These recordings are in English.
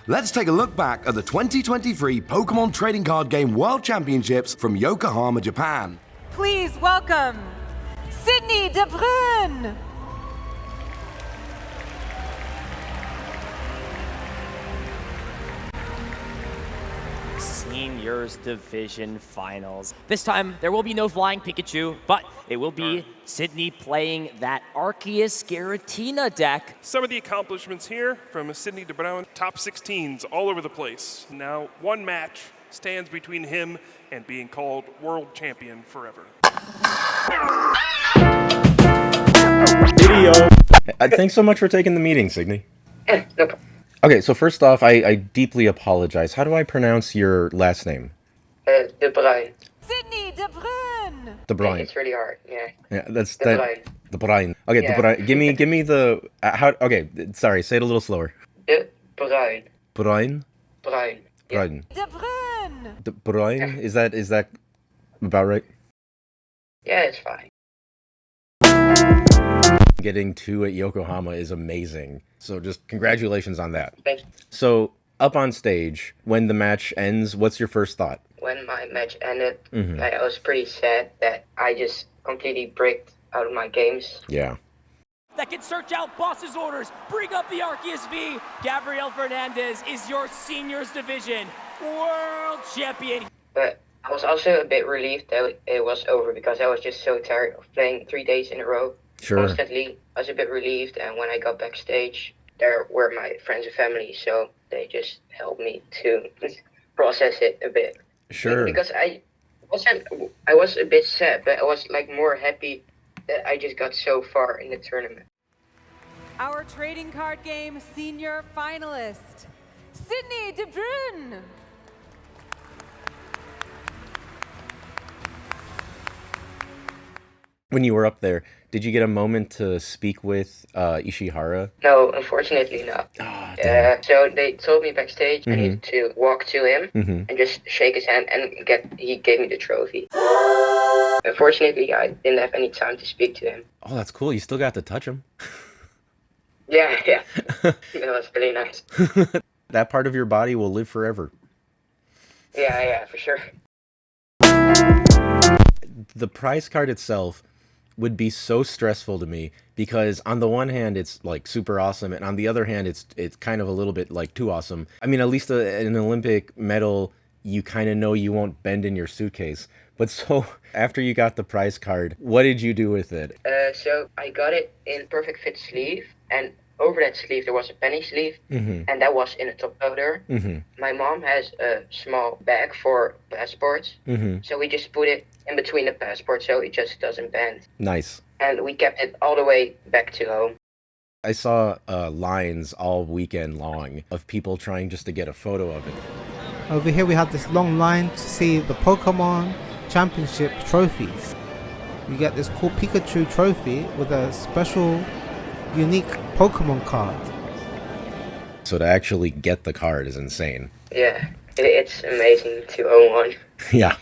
let's take a look back at the 2023 Pokemon Trading Card Game World Championships from Yokohama, Japan. Please welcome Sydney De Bruin. Seniors Division Finals. This time, there will be no Flying Pikachu, but it will be Sydney playing that Arceus Giratina deck. Some of the accomplishments here from Sydney De Bruin, top 16s all over the place. Now, one match stands between him and being called world champion forever. Video. Thanks so much for taking the meeting, Sydney. No problem. Okay, so first off, I deeply apologize. How do I pronounce your last name? De Bruin. Sydney De Bruin. De Bruin. It's really hard, yeah. Yeah, that's De that. Bruin. De Bruin. Okay, Yeah. De Bruin. Give me the how. Okay, sorry. Say it a little slower. De Bruin. Bruin. Bruin. Yeah. Bruin. De Bruin. De Bruin. Is that about right? Yeah, it's fine. Getting 2 at Yokohama is amazing. So just congratulations on that. Thank you. So up on stage, when the match ends, what's your first thought? When my match ended, Mhm. I was pretty sad that I just completely bricked out of my games. Yeah. That can search out boss's orders. Bring up the Arceus V. Gabriel Fernandez is your Seniors Division World Champion. But I was also a bit relieved that it was over because I was just so tired of playing 3 days in a row. Sure. Constantly. I was a bit relieved, and when I got backstage, there were my friends and family, so they just helped me to process it a bit. Sure. Because I was a bit sad, but I was like more happy that I just got so far in the tournament. Our trading card game senior finalist, Sydney De Bruin. When you were up there, did you get a moment to speak with Ishihara? No, unfortunately not. Ah, damn. So they told me backstage I Mhm. needed to walk to him Mhm. and just shake his hand and he gave me the trophy. Unfortunately, I didn't have any time to speak to him. Oh, that's cool. You still got to touch him. Yeah, that was really nice. That part of your body will live forever. Yeah, for sure. The prize card itself would be so stressful to me because on the one hand it's like super awesome, and on the other hand it's kind of a little bit like too awesome. I mean, at least an Olympic medal, you kind of know you won't bend in your suitcase. But so after you got the prize card, what did you do with it? So I got it in perfect fit sleeve, and over that sleeve there was a penny sleeve, Mm-hmm. and that was in a top loader. Mm-hmm. My mom has a small bag for passports, Mm-hmm. so we just put it in between the passports so it just doesn't bend. Nice. And we kept it all the way back to home. I saw lines all weekend long of people trying just to get a photo of it. Over here we have this long line to see the Pokemon Championship trophies. You get this cool Pikachu trophy with a special, unique Pokemon card. So to actually get the card is insane. Yeah, it's amazing to own one. Yeah.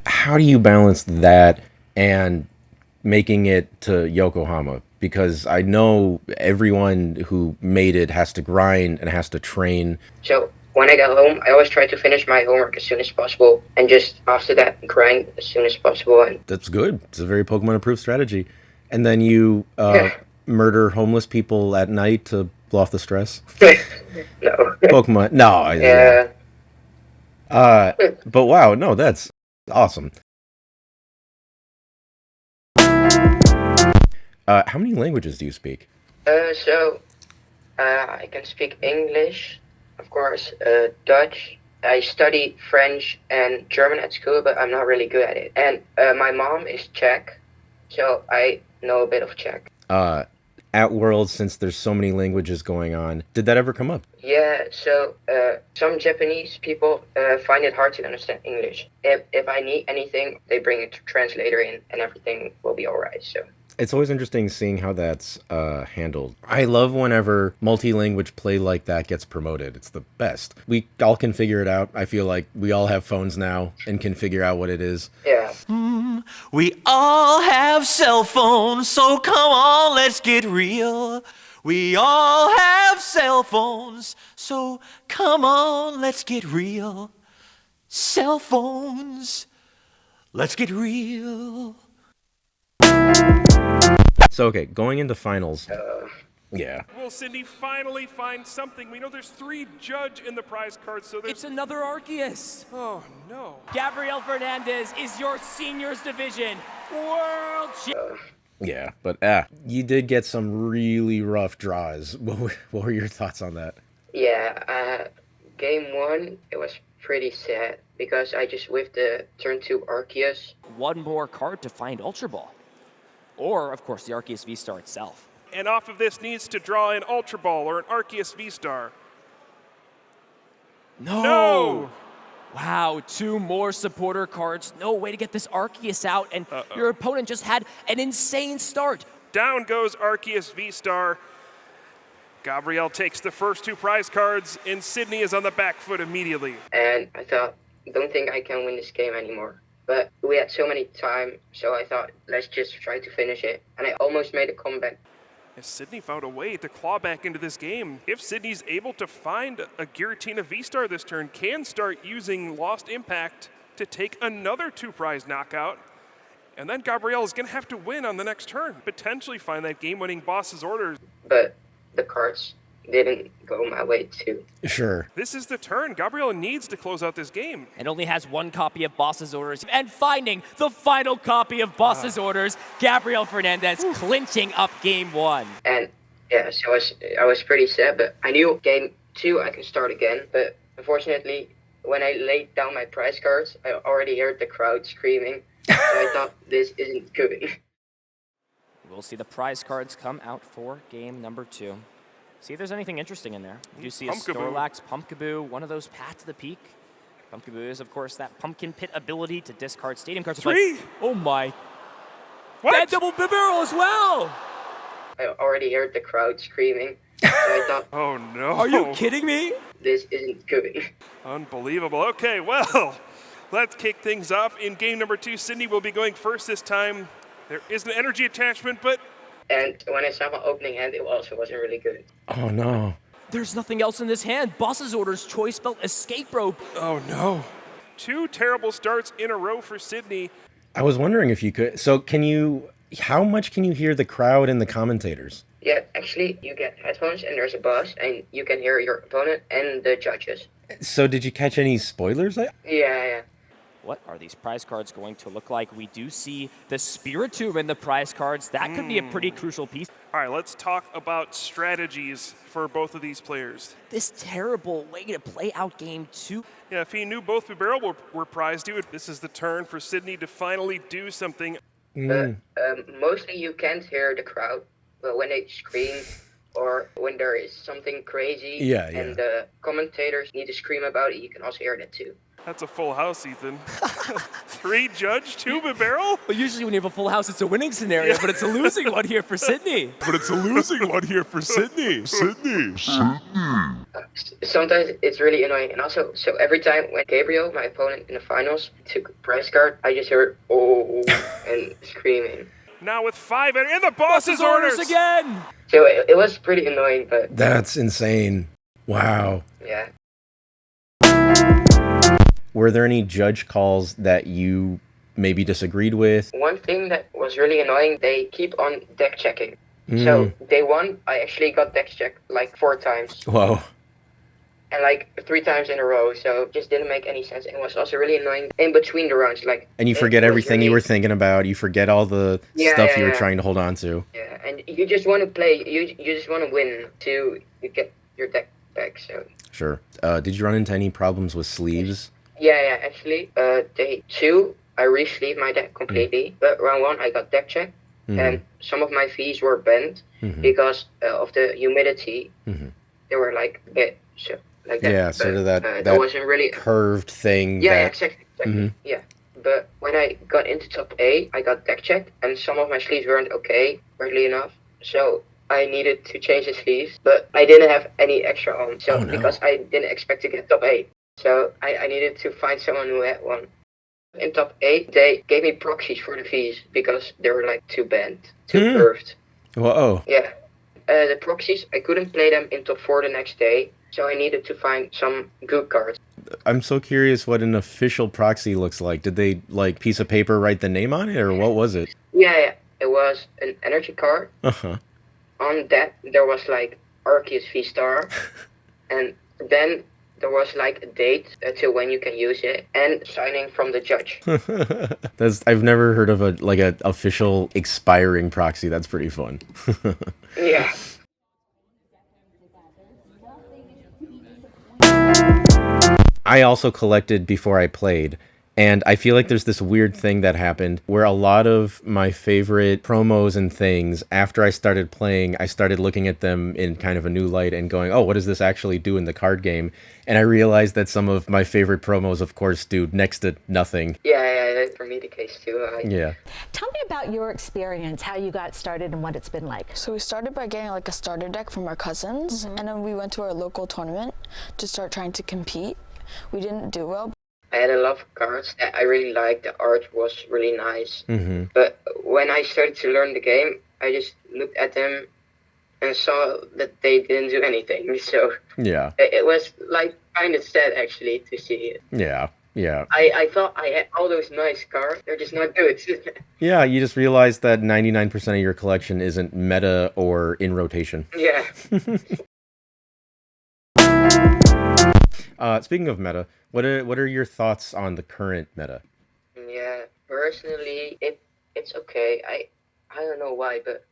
How do you balance that and making it to Yokohama? Because I know everyone who made it has to grind and has to train. So when I got home, I always try to finish my homework as soon as possible, and just after that, grind as soon as possible. And That's good. It's a very Pokemon approved strategy. And then you Yeah. murder homeless people at night to blow off the stress. no. Pokemon. No. Yeah. But wow, no, that's awesome. How many languages do you speak? I can speak English, of course, Dutch. I study French and German at school, but I'm not really good at it. And my mom is Czech, so I know a bit of Czech. At Worlds, since there's so many languages going on, did that ever come up? Yeah, so some Japanese people find it hard to understand English. If I need anything, they bring a translator in, and everything will be alright. So It's always interesting seeing how that's handled. I love whenever multi-language play like that gets promoted. It's the best. We all can figure it out. I feel like we all have phones now and can figure out what it is. Yeah. We all have cell phones, so come on, let's get real. We all have cell phones, so come on, let's get real. Cell phones, let's get real. So, okay, going into finals. Yeah. Will Sydney finally find something? We know there's 3 judge in the prize cards, so there's... It's another Arceus. Oh, no. Gabriel Fernandez is your seniors division world champion. Yeah, but you did get some really rough draws. What were your thoughts on that? Yeah, game 1, it was pretty sad because I just whiffed the turn 2 Arceus. One more card to find Ultra Ball. Or, of course, the Arceus V-Star itself. And off of this needs to draw an Ultra Ball or an Arceus V-Star. No! Wow, 2 more supporter cards. No way to get this Arceus out, and your opponent just had an insane start. Down goes Arceus V-Star. Gabriel takes the first 2 prize cards, and Sydney is on the back foot immediately. And I thought, don't think I can win this game anymore. But we had so many time, so I thought, let's just try to finish it. And I almost made a comeback. As Sydney found a way to claw back into this game. If Sydney's able to find a Giratina V-Star this turn, can start using Lost Impact to take another 2 prize knockout. And then Gabriel is going to have to win on the next turn, potentially find that game-winning boss's orders. But the cards didn't go my way too. Sure. This is the turn. Gabriel needs to close out this game. And only has 1 copy of Boss's Orders. And finding the final copy of Boss's Orders, Gabriel Fernandez clinching up game 1. And yeah, so I was pretty sad, but I knew game 2 I can start again. But unfortunately, when I laid down my prize cards, I already heard the crowd screaming. So I thought, this isn't good. We'll see the prize cards come out for game number 2. See if there's anything interesting in there. You see a Pumpkaboo. Snorlax, Pumpkaboo, one of those Path to the Peak. Pumpkaboo is, of course, that Pumpkin Pit ability to discard stadium cards. 3! Oh my. What? That double barrel as well! I already heard the crowd screaming. So I thought, Oh, no. Are you kidding me? this isn't good. Unbelievable. Okay, well, let's kick things off. In game number 2, Sydney will be going first this time. There is an energy attachment, but And when I saw my opening hand, it also wasn't really good. Oh, no. There's nothing else in this hand. Boss's Orders choice spelled escape rope. oh no. 2 terrible starts in a row for Sydney. I was wondering if you could. So, how much can you hear the crowd and the commentators? Yeah, actually, you get headphones and there's a buzz, and you can hear your opponent and the judges. So, did you catch any spoilers? Yeah. What are these prize cards going to look like? We do see the Spiritomb in the prize cards. That could be a pretty crucial piece. All right, let's talk about strategies for both of these players. This terrible way to play out game 2. Yeah, if he knew both Barrel were prized, this is the turn for Sydney to finally do something. Mostly you can't hear the crowd, but when they scream or when there is something crazy and the commentators need to scream about it, you can also hear that too. That's a full house, Ethan. 3 judge, 2 Barrel? Well, usually when you have a full house, it's a winning scenario, but it's a losing one here for Sydney. Sometimes it's really annoying, and also, so every time when Gabriel, my opponent in the finals, took a prize card, I just heard, oh, and screaming. Now with 5 in the boss's orders again! So it was pretty annoying, but That's insane. Wow. yeah. Were there any judge calls that you maybe disagreed with? One thing that was really annoying, they keep on deck checking. So day 1, I actually got deck checked like 4 times. Whoa. And like 3 times in a row, so it just didn't make any sense. It was also really annoying in between the rounds, like. And you forget everything you were thinking about. You forget all the stuff you were trying to hold on to. Yeah, and you just want to play. You just want to win to get your deck back. So. Sure. Did you run into any problems with sleeves? Yeah. Actually, day 2, I re-sleeved my deck completely. But round 1, I got deck checked, and some of my V's were bent because of the humidity. They were like like that. Yeah, sort of that that wasn't really curved thing. Yeah, exactly. Yeah, But when I got into top 8, I got deck checked, and some of my sleeves weren't okay, weirdly enough. So I needed to change the sleeves, but I didn't have any extra on. So because I didn't expect to get top 8, so I needed to find someone who had one. In top 8, they gave me proxies for the V's because they were like too bent, too curved. Whoa. Yeah. The proxies, I couldn't play them in top 4 the next day, so I needed to find some good cards. I'm so curious what an official proxy looks like. Did they, like, piece of paper write the name on it, or what was it? Yeah. It was an energy card. Uh-huh. On that, there was like Arceus V-Star, and then there was like a date to when you can use it, and signing from the judge. I've never heard of an official expiring proxy. That's pretty fun. Yeah. I also collected before I played, and I feel like there's this weird thing that happened where a lot of my favorite promos and things, after I started playing, I started looking at them in kind of a new light and going, oh, what does this actually do in the card game? And I realized that some of my favorite promos, of course, do next to nothing. Yeah, that's for me the case too. Yeah. Tell me about your experience, how you got started and what it's been like. So we started by getting like a starter deck from our cousins, and then we went to our local tournament to start trying to compete. We didn't do well. I had a lot of cards that I really liked. The art was really nice. Mm-hmm. But when I started to learn the game, I just looked at them and saw that they didn't do anything. So yeah, it was like kind of sad actually to see it. Yeah. I thought I had all those nice cards. They're just not good. Yeah, you just realize that 99% of your collection isn't meta or in rotation. Yeah. Speaking of meta, what are your thoughts on the current meta? Yeah, personally, it's okay. I don't know why, but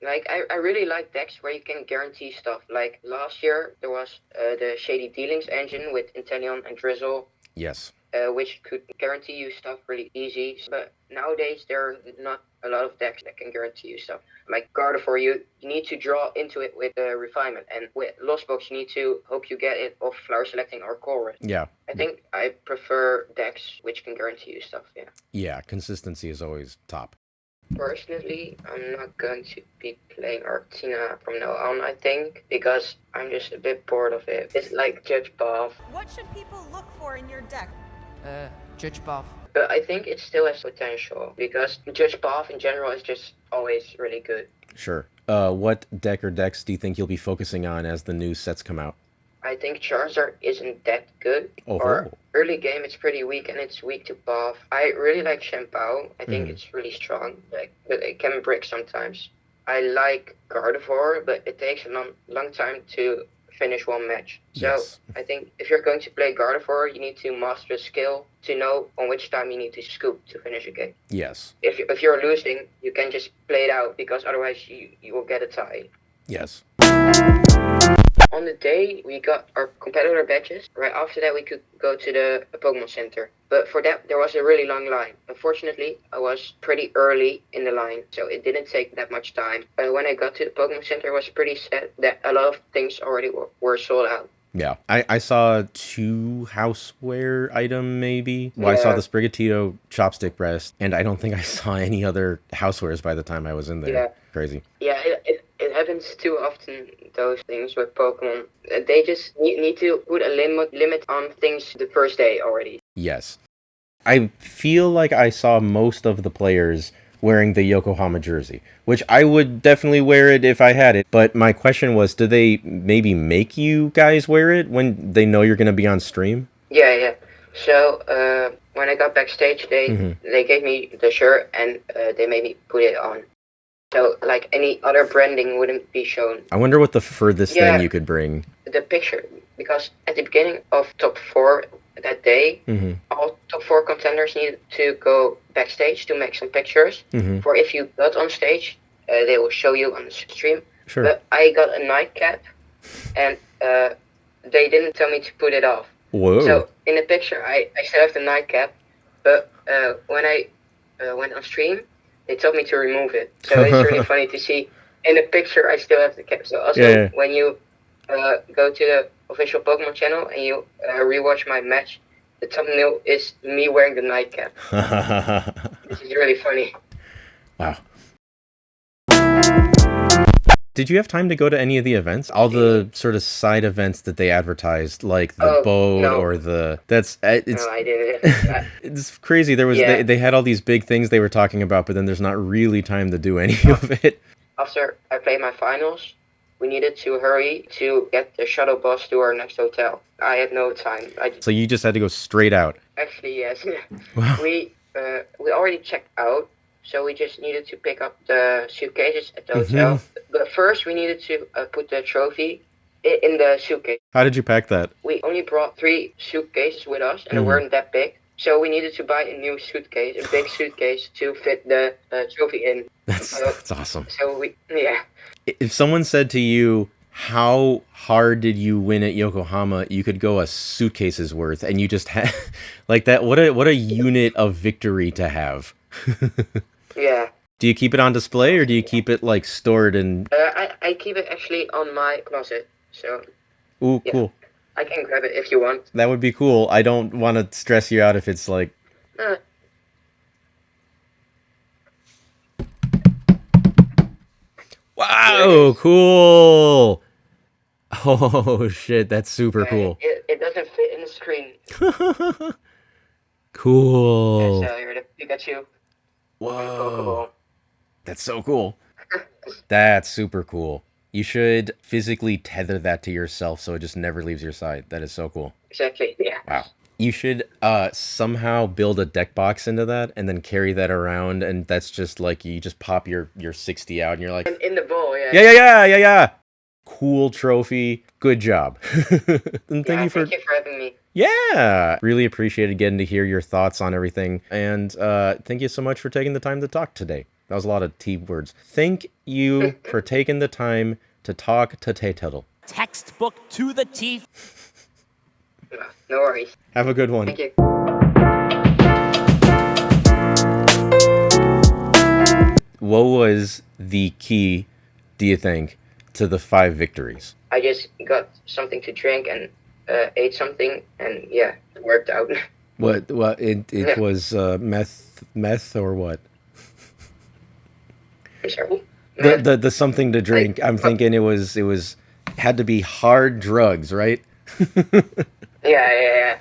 like I really like decks where you can guarantee stuff. Like last year, there was the Shady Dealings engine with Inteleon and Drizzle. Yes. Which could guarantee you stuff really easy. But nowadays, there are not a lot of decks that can guarantee you stuff. Like Gardevoir, you need to draw into it with Refinement. And with Lost Box, you need to hope you get it off Flower Selecting or Chorus. Yeah. I think I prefer decks which can guarantee you stuff, yeah. Yeah, consistency is always top. Personally, I'm not going to be playing Arctina from now on, I think, because I'm just a bit bored of it. It's like Judge Buff. What should people look for in your deck? Judge Buff. But I think it still has potential, because Judge Buff in general is just always really good. Sure. What deck or decks do you think you'll be focusing on as the new sets come out? I think Charizard isn't that good. Oh. Or early game, it's pretty weak, and it's weak to Buff. I really like Shampoo. I think it's really strong, but it can break sometimes. I like Gardevoir, but it takes a long time to finish one match. So Yes. I think if you're going to play Gardevoir, you need to master a skill to know on which time you need to scoop to finish a game. Yes. If you're losing, you can just play it out, because otherwise you will get a tie. Yes. On the day we got our competitor badges, right after that we could go to the Pokemon Center. But for that there was a really long line. Unfortunately, I was pretty early in the line, so it didn't take that much time. When I got to the Pokemon Center, it was pretty sad that a lot of things already were sold out. Yeah. I saw 2 houseware item maybe. Well, I saw Yeah. the Sprigatito chopstick breast, and I don't think I saw any other housewares by the time I was in there. Yeah. Crazy. Yeah, it happens too often, those things with Pokemon. They just need to put a limit on things the first day already. Yes. I feel like I saw most of the players wearing the Yokohama jersey, which I would definitely wear it if I had it. But my question was, do they maybe make you guys wear it when they know you're going to be on stream? Yeah. So when I got backstage, they gave me the shirt and they made me put it on. So like any other branding wouldn't be shown. I wonder what the furthest Yeah. thing you could bring. The picture, because at the beginning of top 4 that day, all top 4 contenders needed to go backstage to make some pictures. For if you got on stage, they will show you on the stream. Sure. But I got a nightcap, and they didn't tell me to put it off. Whoa. So in the picture, I still have the nightcap, but when I went on stream, they told me to remove it. So it's really funny to see. In the picture, I still have the cap. So also, when you go to the official Pokemon channel and you rewatch my match, the thumbnail is me wearing the nightcap. This is really funny. Wow. Did you have time to go to any of the events? All the sort of side events that they advertised, like the boat no. or the... It's No, I didn't. it's crazy. There was they had all these big things they were talking about, but then there's not really time to do any of it. After I played my finals, we needed to hurry to get the shuttle bus to our next hotel. I had no time. So you just had to go straight out. Actually, yes. Wow. We already checked out, so we just needed to pick up the suitcases at the hotel. But first, we needed to put the trophy in the suitcase. How did you pack that? We only brought 3 suitcases with us, and they weren't that big. So we needed to buy a new suitcase, a big suitcase, to fit the trophy in. That's awesome. So yeah. If someone said to you, how hard did you win at Yokohama, you could go a suitcase's worth, and you just had like that. What a unit of victory to have. Yeah. Do you keep it on display, or do you keep it like stored in? I keep it actually on my closet. So. Ooh, yeah. cool. I can grab it if you want. That would be cool. I don't want to stress you out if it's like. Wow, cool. Oh shit, that's super cool. It doesn't fit in the screen. Cool. So you're the Pikachu. Whoa. That's so cool. That's super cool. You should physically tether that to yourself so it just never leaves your side. That is so cool. Exactly, yeah. Wow. You should somehow build a deck box into that and then carry that around, and that's just like you just pop your 60 out and you're like In the bowl, yeah. Yeah. Cool trophy. Good job. And thank you for having me. Yeah. Really appreciated getting to hear your thoughts on everything. And thank you so much for taking the time to talk today. That was a lot of T words. Thank you for taking the time to talk to Tay-Tuttle. Textbook to the teeth. No worries. Have a good one. Thank you. What was the key, do you think, to the 5 victories? I just got something to drink and ate something, and yeah, it worked out. What it was meth or what? I'm sorry. The something to drink. I'm thinking it had to be hard drugs, right? Yeah.